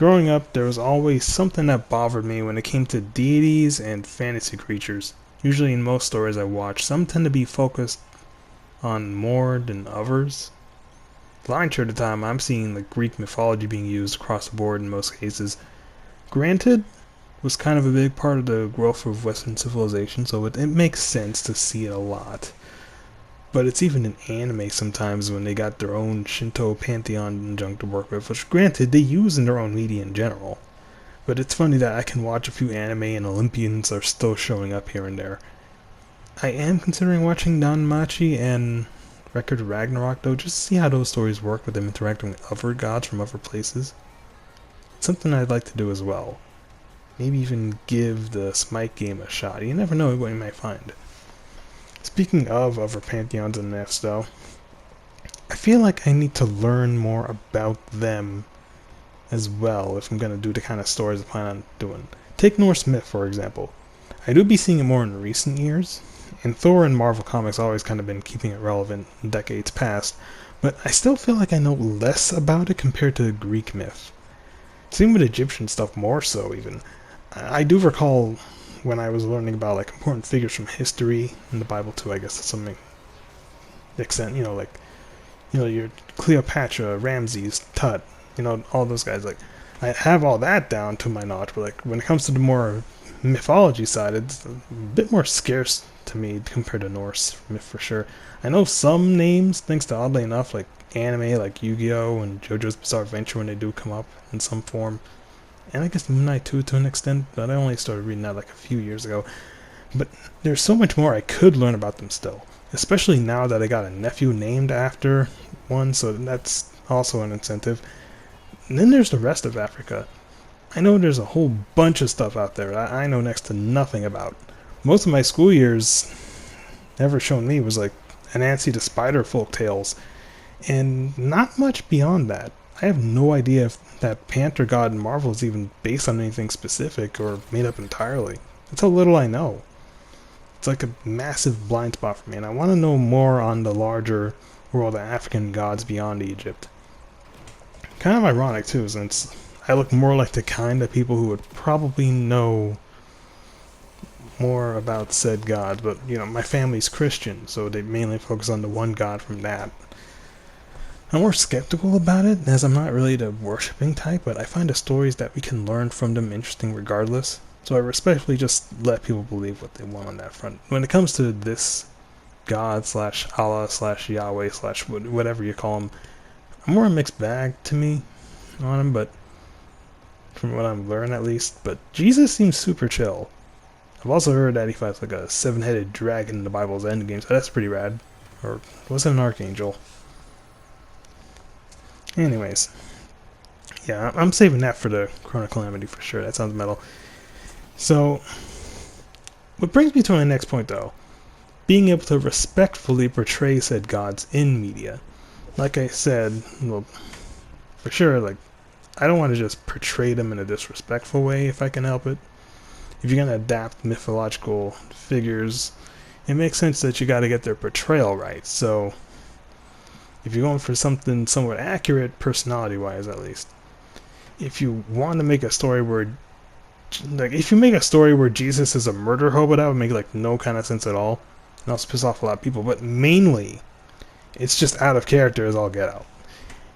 Growing up, there was always something that bothered me when it came to deities and fantasy creatures. Usually in most stories I watch, some tend to be focused on more than others. The lion's share of the time, I'm seeing the Greek mythology being used across the board in most cases. Granted, was kind of a big part of the growth of Western civilization, so it makes sense to see it a lot. But it's even in anime sometimes when they got their own Shinto pantheon and junk to work with, which granted they use in their own media in general. But it's funny that I can watch a few anime and Olympians are still showing up here and there. I am considering watching Danmachi and Record of Ragnarok though, just to see how those stories work with them interacting with other gods from other places. It's something I'd like to do as well. Maybe even give the Smite game a shot. You never know what you might find. Speaking of other pantheons and myths though, I feel like I need to learn more about them as well if I'm going to do the kind of stories I plan on doing. Take Norse myth for example. I do be seeing it more in recent years, and Thor and Marvel Comics always kind of been keeping it relevant in decades past, but I still feel like I know less about it compared to Greek myth. Same with Egyptian stuff more so even. I do recall when I was learning about like important figures from history in the Bible too, I guess to some extent, your Cleopatra, Ramses, Tut, all those guys, like I have all that down to my knowledge, but like when it comes to the more mythology side, it's a bit more scarce to me compared to Norse myth for sure. I know some names, thanks to oddly enough, like anime like Yu-Gi-Oh! And JoJo's Bizarre Adventure when they do come up in some form. And I guess Moon Knight too, to an extent, but I only started reading that like a few years ago. But there's so much more I could learn about them still, especially now that I got a nephew named after one, so that's also an incentive. And then there's the rest of Africa. I know there's a whole bunch of stuff out there I know next to nothing about. Most of my school years ever shown me was like Anansi the Spider folk tales, and not much beyond that. I have no idea if that Panther God in Marvel is even based on anything specific or made up entirely. That's how little I know. It's like a massive blind spot for me, and I want to know more on the larger world of African gods beyond Egypt. Kind of ironic too, since I look more like the kind of people who would probably know more about said gods, but my family's Christian, so they mainly focus on the one god from that. I'm more skeptical about it, as I'm not really the worshipping type, but I find the stories that we can learn from them interesting regardless, so I respectfully just let people believe what they want on that front. When it comes to this God slash Allah slash Yahweh slash whatever you call him, I'm more a mixed bag to me on him, but from what I've learned at least, but Jesus seems super chill. I've also heard that he fights like a seven-headed dragon in the Bible's endgame, so that's pretty rad. Or was it an archangel? Anyways, yeah, I'm saving that for the Chrono Calamity for sure. That sounds metal. So, what brings me to my next point though, being able to respectfully portray said gods in media. Like I said, well, for sure, like, I don't want to just portray them in a disrespectful way if I can help it. If you're going to adapt mythological figures, it makes sense that you got to get their portrayal right. So, if you're going for something somewhat accurate, personality-wise at least, if you want to make a story where, like, if you make a story where Jesus is a murder hobo, that would make, like, no kind of sense at all. And also piss off a lot of people. But mainly, it's just out of character as all get out.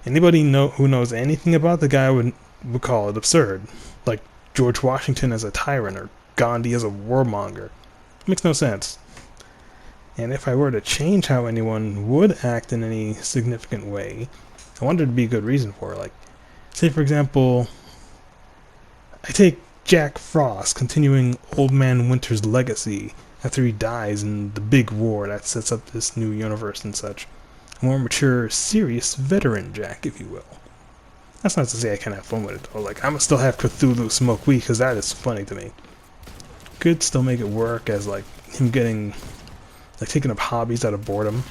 Anybody who knows anything about the guy would call it absurd. Like George Washington as a tyrant or Gandhi as a warmonger. It makes no sense. And if I were to change how anyone would act in any significant way, I want there to be a good reason for it. Like, say for example, I take Jack Frost continuing Old Man Winter's legacy after he dies in the big war that sets up this new universe and such. A more mature, serious veteran Jack, if you will. That's not to say I can't have fun with it though. Like, I'ma still have Cthulhu smoke weed because that is funny to me. Could still make it work as like him getting, like, taking up hobbies out of boredom,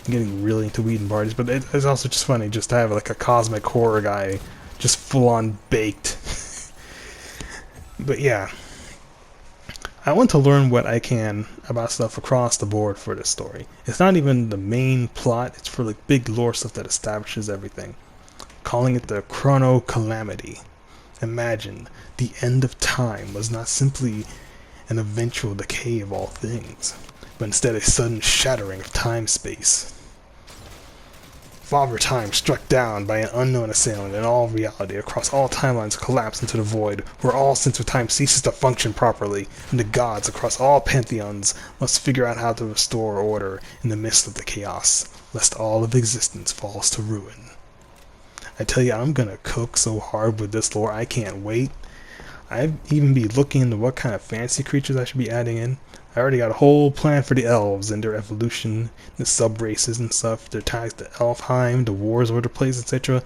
getting really into weed and parties, but it's also just funny just to have like a cosmic horror guy just full on baked. But yeah, I want to learn what I can about stuff across the board for this story. It's not even the main plot, it's for like big lore stuff that establishes everything. Calling it the Chrono Calamity. Imagine the end of time was not simply an eventual decay of all things, but instead a sudden shattering of time-space. Father Time struck down by an unknown assailant, and all reality across all timelines collapsed into the void, where all sense of time ceases to function properly, and the gods across all pantheons must figure out how to restore order in the midst of the chaos, lest all of existence falls to ruin. I tell you, I'm gonna cook so hard with this lore, I can't wait. I've even be looking into what kind of fantasy creatures I should be adding in. I already got a whole plan for the elves and their evolution, the sub-races and stuff, their ties to Elfheim, the wars over the place, etc.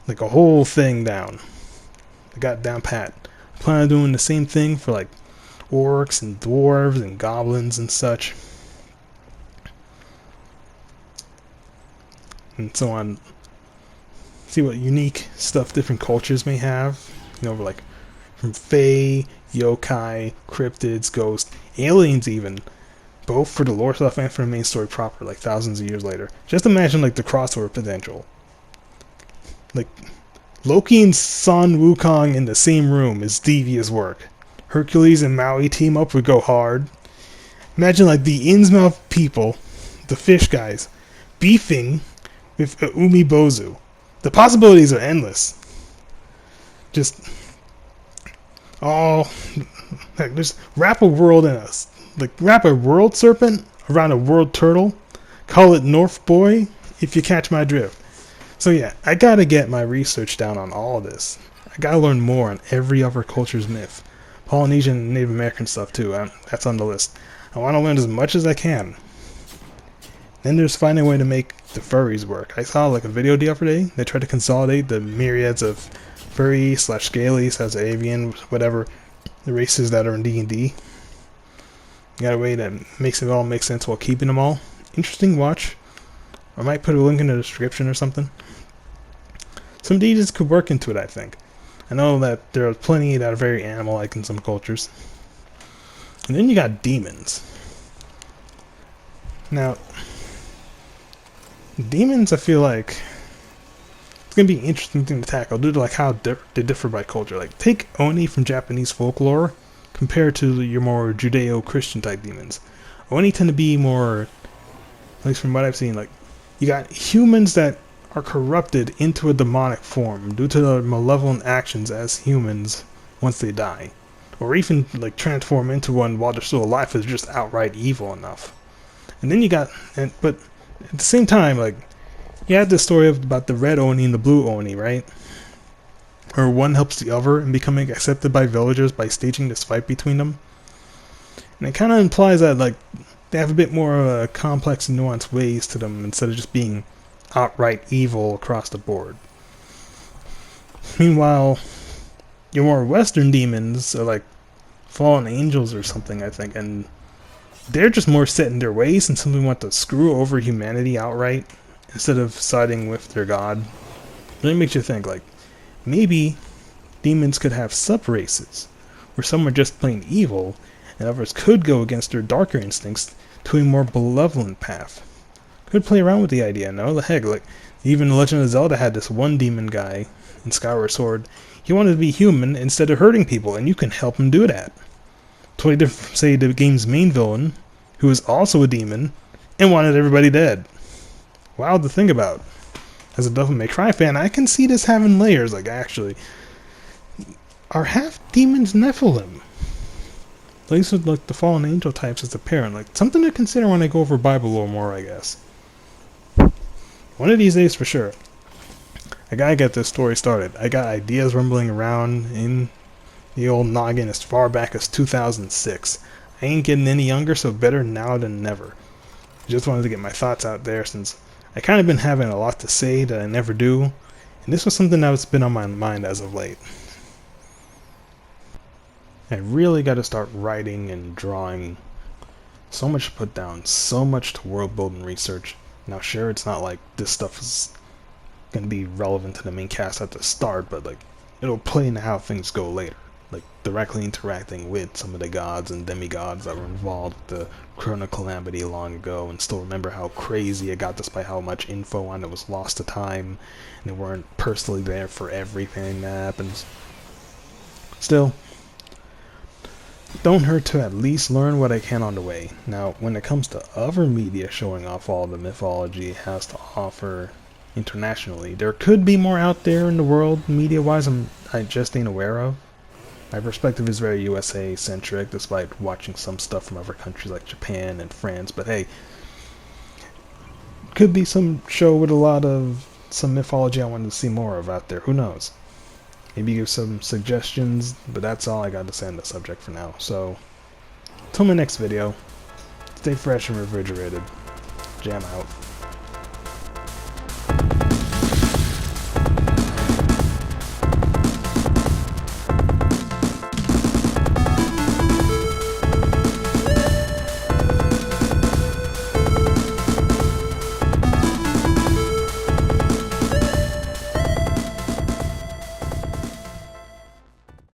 Like a whole thing down. I got it down pat. I plan on doing the same thing for like orcs and dwarves and goblins and such. And so on. See what unique stuff different cultures may have. You know, like from fae, yokai, cryptids, ghosts, aliens even, both for the lore stuff and for the main story proper, like thousands of years later. Just imagine like the crossover potential. Like Loki and Sun Wukong in the same room is devious work. Hercules and Maui team up would go hard. Imagine like the Innsmouth people, the fish guys, beefing with Umi Bozu. The possibilities are endless. Just just wrap a world in us. Like wrap a world serpent around a world turtle. Call it North Boy, if you catch my drift. So yeah, I gotta get my research down on all of this. I gotta learn more on every other culture's myth. Polynesian and Native American stuff too. That's on the list. I want to learn as much as I can. Then there's finding a way to make the furries work. I saw like a video the other day. They tried to consolidate the myriads of furry / scaly / avian, whatever, the races that are in D&D. You got a way that makes it all make sense while keeping them all. Interesting watch. I might put a link in the description or something. Some deities could work into it, I think. I know that there are plenty that are very animal-like in some cultures. And then you got demons. Now, demons, I feel like it's gonna be an interesting thing to tackle due to like how they differ by culture. Like take Oni from Japanese folklore compared to your more Judeo-Christian type demons. Oni tend to be more, at least from what I've seen, like you got humans that are corrupted into a demonic form due to their malevolent actions as humans once they die, or even like transform into one while they're still alive is just outright evil enough. And then you got, but at the same time, like you had this story about the red Oni and the blue Oni, right? Where one helps the other in becoming accepted by villagers by staging this fight between them. And it kind of implies that like they have a bit more complex and nuanced ways to them instead of just being outright evil across the board. Meanwhile, your more Western demons are like fallen angels or something, I think, and they're just more set in their ways and simply want to screw over humanity outright instead of siding with their god. It really makes you think, like, maybe demons could have sub-races where some are just plain evil and others could go against their darker instincts to a more benevolent path. Could play around with the idea, no? The heck, like, even The Legend of Zelda had this one demon guy in Skyward Sword. He wanted to be human instead of hurting people, and you can help him do that. Totally different, say, the game's main villain, who is also a demon, and wanted everybody dead. Wild to think about. As a Devil May Cry fan, I can see this having layers, like, actually. Are half demons Nephilim? At least with, like, the fallen angel types as a parent. Like, something to consider when I go over Bible lore more, I guess. One of these days, for sure. I gotta get this story started. I got ideas rumbling around in the old noggin as far back as 2006. I ain't getting any younger, so better now than never. I just wanted to get my thoughts out there since I kind of been having a lot to say that I never do, and this was something that's been on my mind as of late. I really got to start writing and drawing. So much to put down, so much to world building research. Now sure, it's not like this stuff is going to be relevant to the main cast at the start, but like it'll play into how things go later. like directly interacting with some of the gods and demigods that were involved with the Chrono Calamity long ago, and still remember how crazy it got despite how much info on it was lost to time, and they weren't personally there for everything that happens. Still, don't hurt to at least learn what I can on the way. Now, when it comes to other media showing off all the mythology it has to offer internationally, there could be more out there in the world, media-wise, I just ain't aware of. My perspective is very USA-centric, despite watching some stuff from other countries like Japan and France, but hey, could be some show with a lot of some mythology I wanted to see more of out there, who knows? Maybe give some suggestions, but that's all I got to say on the subject for now. So, till my next video, stay fresh and refrigerated. Jam out.